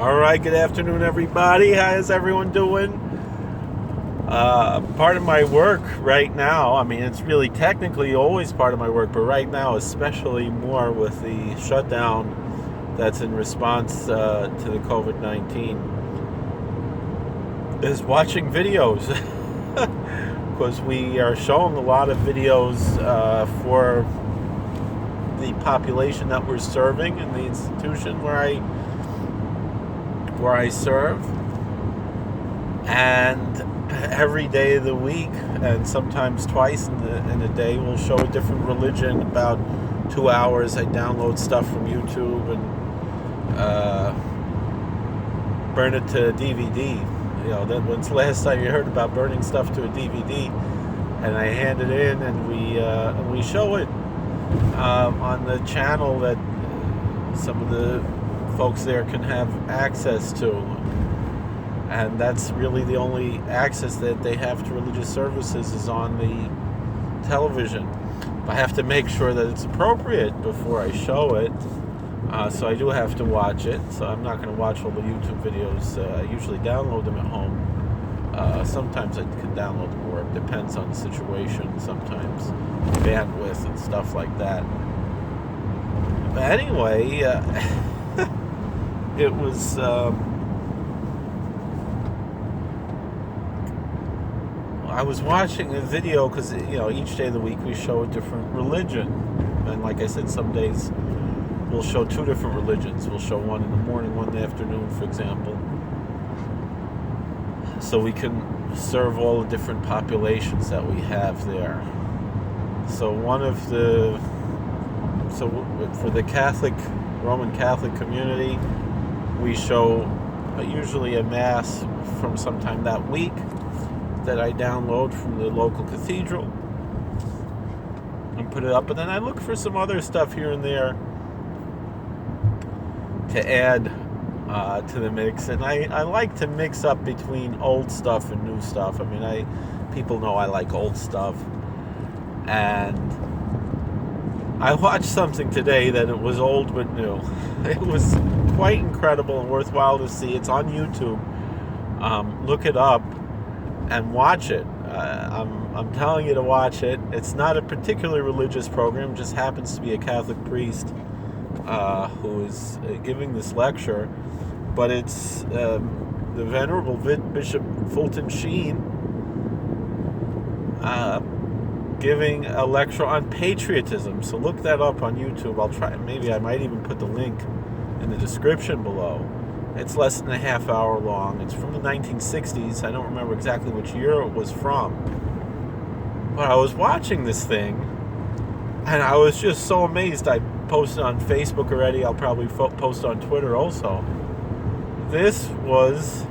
All right, good afternoon, everybody. How is everyone doing? Part of my work right now, I mean, it's really technically always part of my work, but right now, especially more with the shutdown that's in response to the COVID-19, is watching videos. Because we are showing a lot of videos for the population that we're serving in the institution where I serve, and every day of the week, and sometimes twice in a day, we'll show a different religion. About 2 hours, I download stuff from YouTube and burn it to a DVD. When's the last time you heard about burning stuff to a DVD? And I hand it in, and we show it on the channel that some of the folks there can have access to, and that's really the only access that they have to religious services is on the television. I have to make sure that it's appropriate before I show it, so I do have to watch it. So I'm not going to watch all the YouTube videos. I usually download them at home. Sometimes I can download them at work, depends on the situation, sometimes bandwidth and stuff like that. But anyway, it was I was watching a video because each day of the week we show a different religion, and like I said, some days we'll show two different religions. We'll show one in the morning, one in the afternoon, for example, so we can serve all the different populations that we have there. So for the Roman Catholic community, we show usually a mass from sometime that week that I download from the local cathedral and put it up. And then I look for some other stuff here and there to add to the mix. And I like to mix up between old stuff and new stuff. I mean, people know I like old stuff. And I watched something today that it was old but new. It was quite incredible and worthwhile to see. It's on YouTube. Look it up and watch it. I'm telling you to watch it. It's not a particularly religious program. It just happens to be a Catholic priest who is giving this lecture. But it's the Venerable Bishop Fulton Sheen giving a lecture on patriotism. So look that up on YouTube. I'll try. Maybe I might even put the link in the description below. It's less than a half hour long. It's from the 1960s. I don't remember exactly which year it was from. But I was watching this thing, and I was just so amazed. I posted on Facebook already. I'll probably post on Twitter also. This was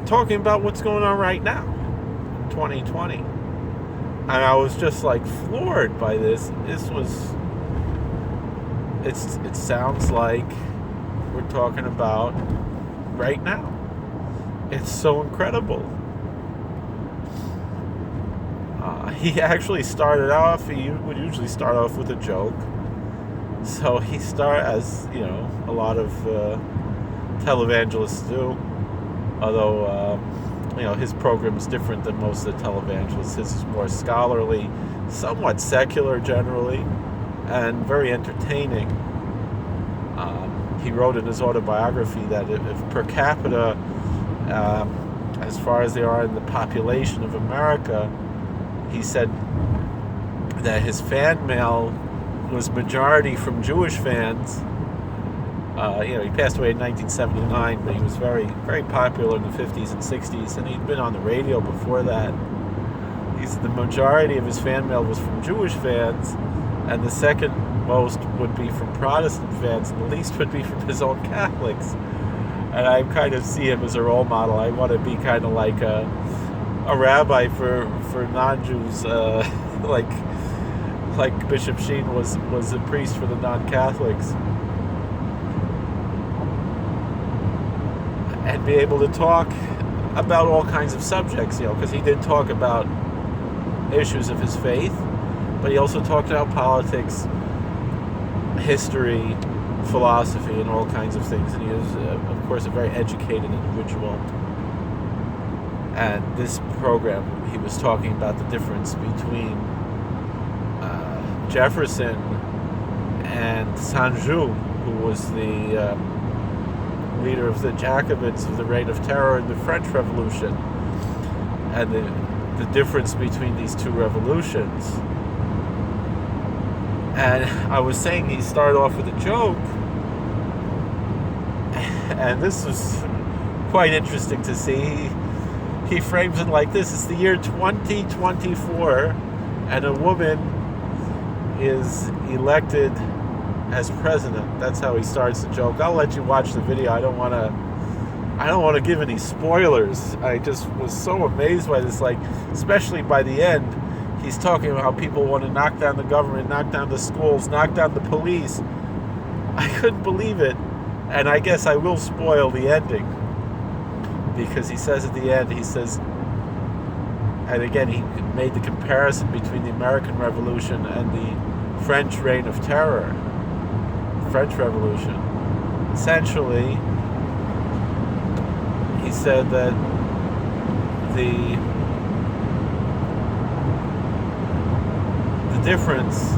talking about what's going on right now in 2020. And I was just like floored by this. It sounds like we're talking about right now. It's so incredible. He actually started off, he would usually start off with a joke. So he as a lot of televangelists do. Although, his program is different than most of the televangelists. His is more scholarly, somewhat secular generally, and very entertaining. He wrote in his autobiography that if per capita, as far as they are in the population of America, he said that his fan mail was majority from Jewish fans. He passed away in 1979, but he was very, very popular in the 50s and 60s, and he'd been on the radio before that. He said the majority of his fan mail was from Jewish fans, and the second most would be from Protestant fans, and the least would be from his own Catholics. And I kind of see him as a role model. I want to be kind of like a rabbi for non-Jews, like Bishop Sheen was a priest for the non-Catholics, and be able to talk about all kinds of subjects, because he did talk about issues of his faith, but he also talked about politics, history, philosophy and all kinds of things, and he is, of course, a very educated individual. And this program, he was talking about the difference between Jefferson and Sanju, who was the leader of the Jacobins of the Reign of Terror in the French Revolution, and the difference between these two revolutions. And I was saying he started off with a joke, and this was quite interesting to see. He frames it like this: it's the year 2024, and a woman is elected as president. That's how he starts the joke. I'll let you watch the video. I don't want to give any spoilers. I just was so amazed by this, like, especially by the end. He's talking about how people want to knock down the government, knock down the schools, knock down the police. I couldn't believe it. And I guess I will spoil the ending. Because he says at the end, he says, and again, he made the comparison between the American Revolution and the French Reign of Terror, French Revolution. Essentially, he said that the difference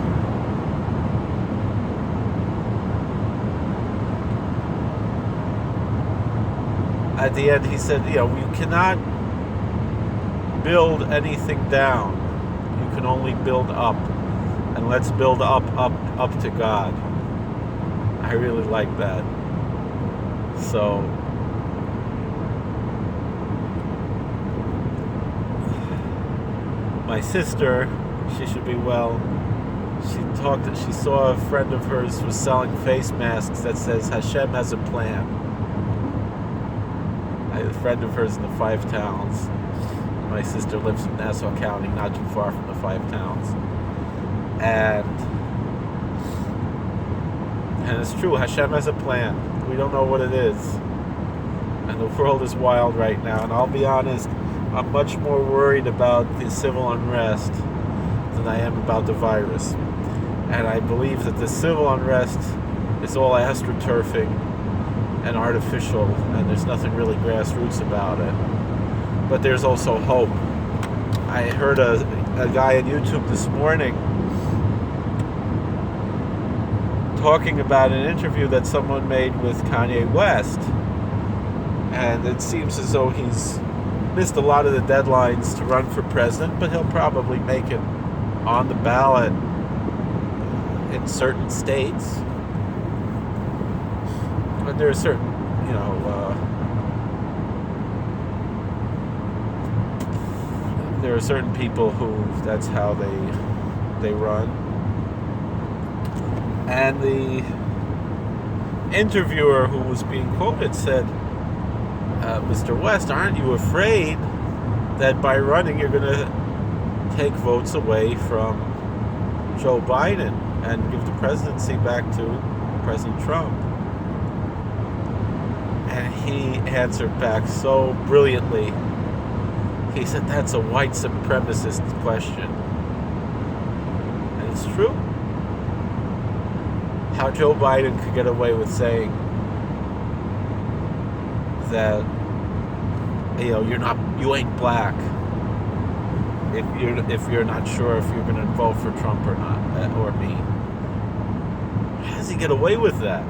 at the end, he said, we cannot build anything down. You can only build up. And let's build up to God. I really like that. So, my sister, she should be well. She saw a friend of hers was selling face masks that says Hashem has a plan. A friend of hers in the Five Towns. My sister lives in Nassau County, not too far from the Five Towns. And it's true, Hashem has a plan. We don't know what it is. And the world is wild right now. And I'll be honest, I'm much more worried about the civil unrest than I am about the virus. And I believe that the civil unrest is all astroturfing and artificial, and there's nothing really grassroots about it. But there's also hope. I heard a guy on YouTube this morning talking about an interview that someone made with Kanye West, and it seems as though he's missed a lot of the deadlines to run for president, but he'll probably make it on the ballot in certain states. But there are certain, there are certain people who that's how they run. And the interviewer who was being quoted said, Mr. West, aren't you afraid that by running you're going to take votes away from Joe Biden and give the presidency back to President Trump? And he answered back so brilliantly. He said, that's a white supremacist question. And it's true. How Joe Biden could get away with saying that, you ain't black if you're not sure if you're going to vote for Trump or not, or me. How does he get away with that?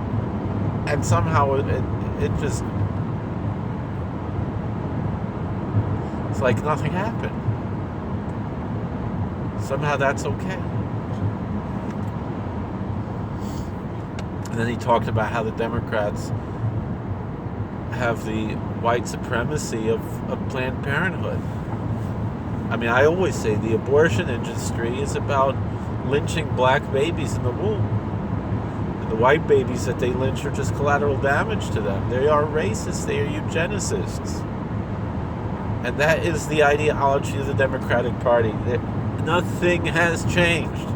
And somehow it just, it's like nothing happened. Somehow that's okay. And then he talked about how the Democrats have the white supremacy of Planned Parenthood. I mean, I always say the abortion industry is about lynching black babies in the womb. And the white babies that they lynch are just collateral damage to them. They are racists. They are eugenicists. And that is the ideology of the Democratic Party. Nothing has changed.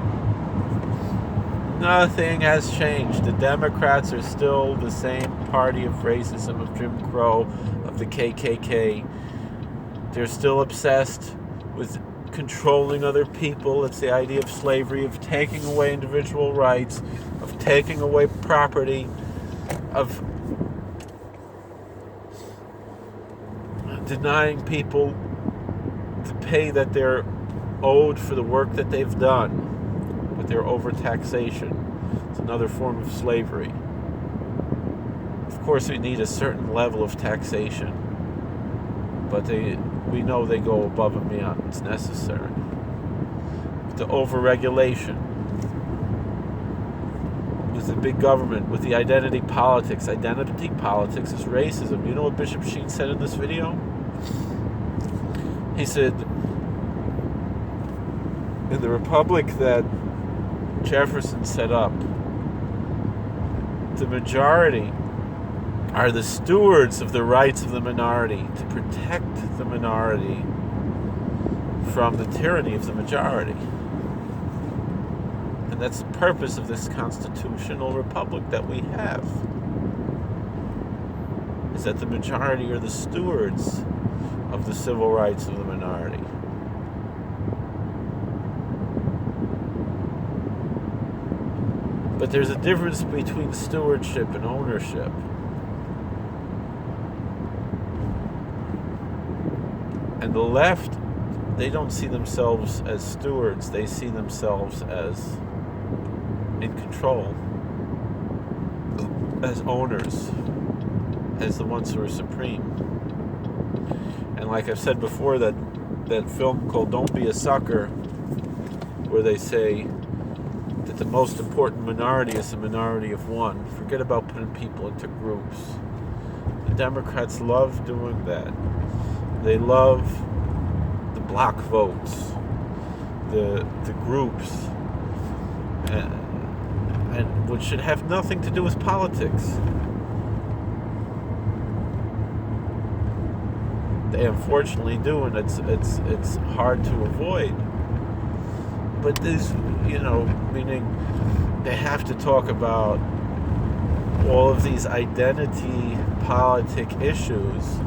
Nothing has changed. The Democrats are still the same party of racism, of Jim Crow, of the KKK. They're still obsessed with controlling other people. It's the idea of slavery, of taking away individual rights, of taking away property, of denying people the pay that they're owed for the work that they've done with their overtaxation. It's another form of slavery. Of course, we need a certain level of taxation, but we know they go above and beyond. It's necessary. The overregulation, with the big government, with the identity politics. Identity politics is racism. You know what Bishop Sheen said in this video? He said, in the republic that Jefferson set up, the majority are the stewards of the rights of the minority, to protect the minority from the tyranny of the majority. And that's the purpose of this constitutional republic that we have, is that the majority are the stewards of the civil rights of the minority. But there's a difference between stewardship and ownership. And the left, they don't see themselves as stewards. They see themselves as in control, as owners, as the ones who are supreme. And like I've said before, that film called Don't Be a Sucker, where they say that the most important minority is a minority of one. Forget about putting people into groups. The Democrats love doing that. They love the block votes, the groups, and which should have nothing to do with politics. They unfortunately do, and it's hard to avoid. But this, meaning they have to talk about all of these identity politic issues.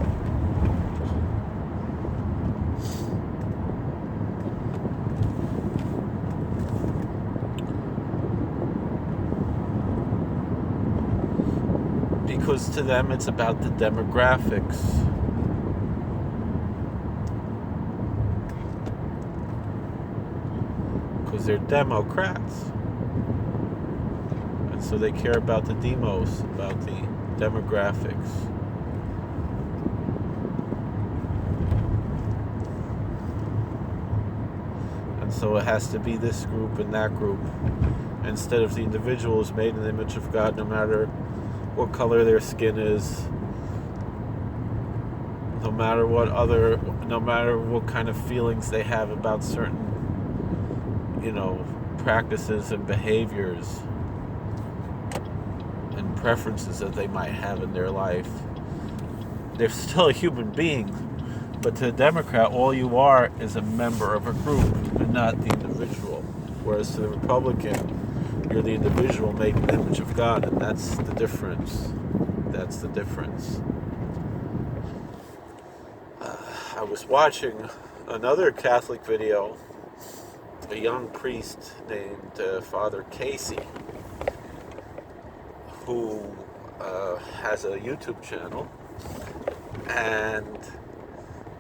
Because to them it's about the demographics. Because they're Democrats. And so they care about the demos, about the demographics. And so it has to be this group and that group, instead of the individual is made in the image of God, no matter what color their skin is, no matter what kind of feelings they have about certain, practices and behaviors and preferences that they might have in their life. They're still a human being, but to a Democrat, all you are is a member of a group and not the individual. Whereas to the Republican, you're the individual made in the image of God, and that's the difference. That's the difference. I was watching another Catholic video, a young priest named Father Casey, who has a YouTube channel, and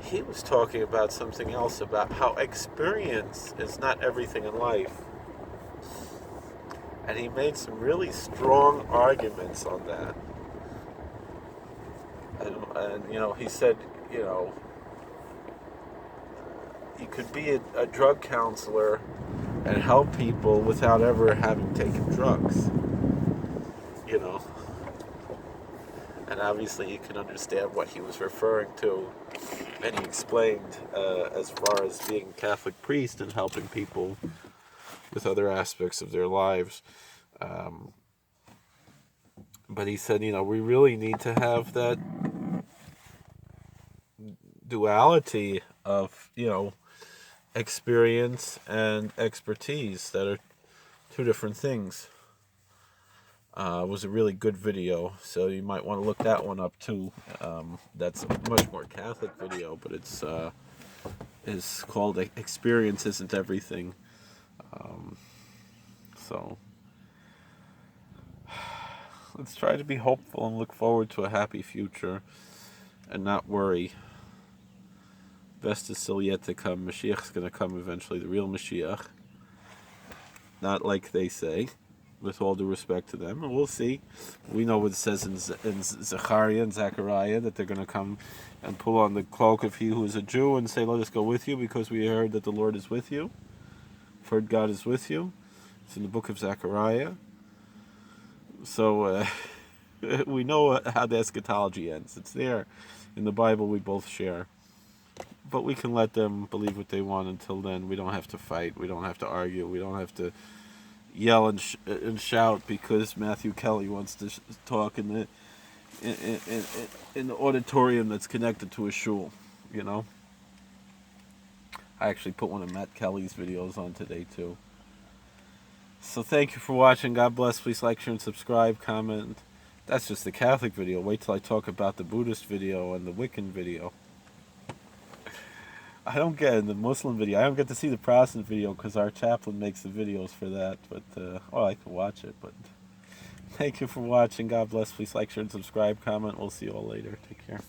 he was talking about something else, about how experience is not everything in life. And he made some really strong arguments on that. And he said, you could be a drug counselor and help people without ever having taken drugs. And obviously you can understand what he was referring to. And he explained as far as being a Catholic priest and helping people with other aspects of their lives. But he said, we really need to have that duality of, experience and expertise that are two different things. It was a really good video, so you might want to look that one up too. That's a much more Catholic video, but it's is called experience isn't everything. So let's try to be hopeful and look forward to a happy future and not worry. Best is still yet to come. Mashiach's going to come eventually, the real Mashiach. Not like they say, with all due respect to them. And we'll see. We know what it says in Zechariah and Zechariah, that they're going to come and pull on the cloak of he who is a Jew and say, let us go with you because we heard that the Lord is with you. Heard God is with you. It's in the book of Zechariah. So we know how the eschatology ends. It's there in the Bible we both share. But we can let them believe what they want until then. We don't have to fight. We don't have to argue. We don't have to yell and shout because Matthew Kelly wants to talk in the auditorium that's connected to a shul. You know. I actually put one of Matt Kelly's videos on today too. So thank you for watching. God bless. Please like, share, and subscribe. Comment. That's just the Catholic video. Wait till I talk about the Buddhist video and the Wiccan video. I don't get in the Muslim video. I don't get to see the Protestant video because our chaplain makes the videos for that. But I can watch it. But thank you for watching. God bless. Please like, share, and subscribe. Comment. We'll see you all later. Take care.